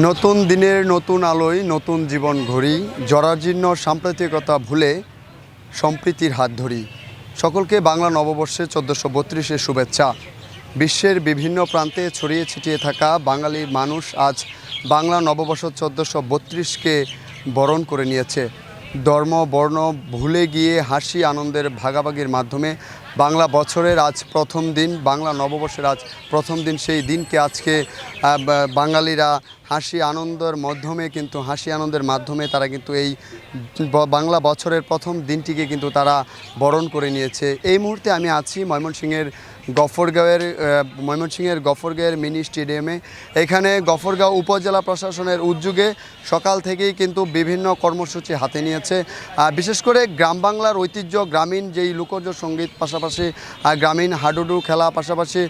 নতুন দিনের নতুন আলোয় নতুন জীবন ঘড়ি, জরাজীর্ণ সাম্প্রতিকতা ভুলে সম্প্রীতির হাত ধরি। সকলকে বাংলা নববর্ষে 1432-এর শুভেচ্ছা। বিশ্বের বিভিন্ন প্রান্তে ছড়িয়ে ছিটিয়ে থাকা বাঙালি মানুষ আজ বাংলা নববর্ষ 1432কে বরণ করে নিয়েছে। ধর্ম বর্ণ ভুলে গিয়ে হাসি আনন্দের ভাগাভাগির মাধ্যমে বাংলা বছরের আজ প্রথম দিন, বাংলা নববর্ষের আজ প্রথম দিন, সেই দিনকে আজকে বাঙালিরা হাসি আনন্দের মাধ্যমে তারা কিন্তু এই বাংলা বছরের প্রথম দিনটিকে কিন্তু তারা বরণ করে নিয়েছে। এই মুহূর্তে আমি আছি ময়মনসিংহের গফরগাঁওয়ের মিনি স্টেডিয়ামে। এখানে গফরগাঁও উপজেলা প্রশাসনের উদ্যোগে সকাল থেকেই কিন্তু বিভিন্ন কর্মসূচি হাতে নিয়েছে। বিশেষ করে গ্রাম বাংলার ঐতিহ্য, গ্রামীণ যেই লোকজ সঙ্গীত, পাশাপাশি গ্রামীণ হাডুডু খেলা, পাশাপাশি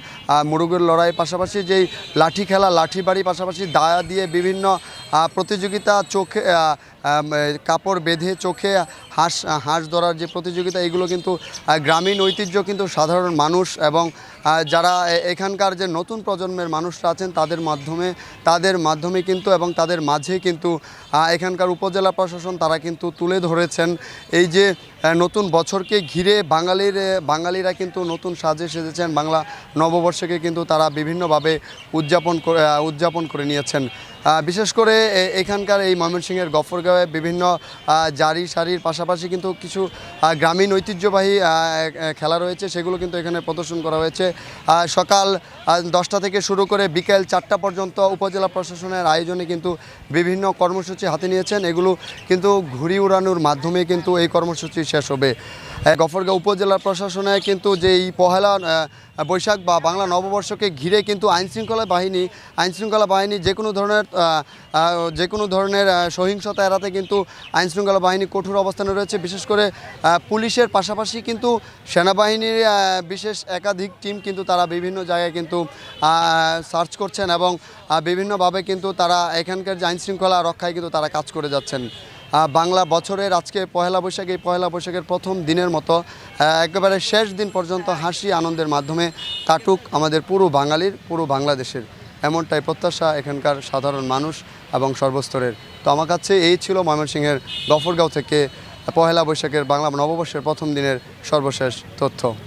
মুরুগের লড়াই, পাশাপাশি যেই লাঠি খেলা, লাঠি বাড়ি, পাশাপাশি দায়া দিয়ে বিভিন্ন প্রতিযোগিতা, চোখে কাপড় বেঁধে চোখে হাঁস ধরার যে প্রতিযোগিতা, এগুলো কিন্তু গ্রামীণ ঐতিহ্য কিন্তু সাধারণ মানুষ এবং যারা এখানকার যে নতুন প্রজন্মের মানুষরা আছেন তাদের মাধ্যমে কিন্তু এবং তাদের মাঝে কিন্তু এখানকার উপজেলা প্রশাসন তারা কিন্তু তুলে ধরেছেন। এই যে নতুন বছরকে ঘিরে বাঙালিরা কিন্তু নতুন সাজে সেজেছেন, বাংলা নববর্ষকে কিন্তু তারা বিভিন্নভাবে উদযাপন করে নিয়েছেন। বিশেষ করে এখানকার এই ময়মনসিংহের গফরগাঁওয়ে বিভিন্ন জারি সারির পাশাপাশি কিন্তু কিছু গ্রামীণ ঐতিহ্যবাহী খেলা রয়েছে, সেগুলো কিন্তু এখানে প্রদর্শন করা হয়েছে। সকাল 10টা থেকে শুরু করে বিকেল 4টা পর্যন্ত উপজেলা প্রশাসনের আয়োজনে কিন্তু বিভিন্ন কর্মসূচি হাতে নিয়েছেন। এগুলো কিন্তু ঘুড়ি উড়ানোর মাধ্যমে কিন্তু এই কর্মসূচি শেষ হবে। গফরগাঁও উপজেলা প্রশাসনে কিন্তু যেই পহেলা বৈশাখ বা বাংলা নববর্ষকে ঘিরে কিন্তু আইনশৃঙ্খলা বাহিনী যে কোনো ধরনের সহিংসতা এড়াতে কিন্তু আইনশৃঙ্খলা বাহিনী কঠোর অবস্থানে রয়েছে। বিশেষ করে পুলিশের পাশাপাশি কিন্তু সেনাবাহিনীর বিশেষ একাধিক টিম কিন্তু তারা বিভিন্ন জায়গায় কিন্তু সার্চ করছেন এবং বিভিন্নভাবে কিন্তু তারা এখানকার যে আইনশৃঙ্খলা রক্ষায় কিন্তু তারা কাজ করে যাচ্ছেন। বাংলা বছরের আজকে পহেলা বৈশাখের প্রথম দিনের মতো একেবারে শেষ দিন পর্যন্ত হাসি আনন্দের মাধ্যমে কাটুক আমাদের পুরো বাংলাদেশের, এমনটাই প্রত্যাশা এখানকার সাধারণ মানুষ এবং সর্বস্তরের। তো আমার কাছে এই ছিল ময়মনসিংহের গফরগাঁও থেকে পহেলা বৈশাখের বাংলা নববর্ষের প্রথম দিনের সর্বশেষ তথ্য।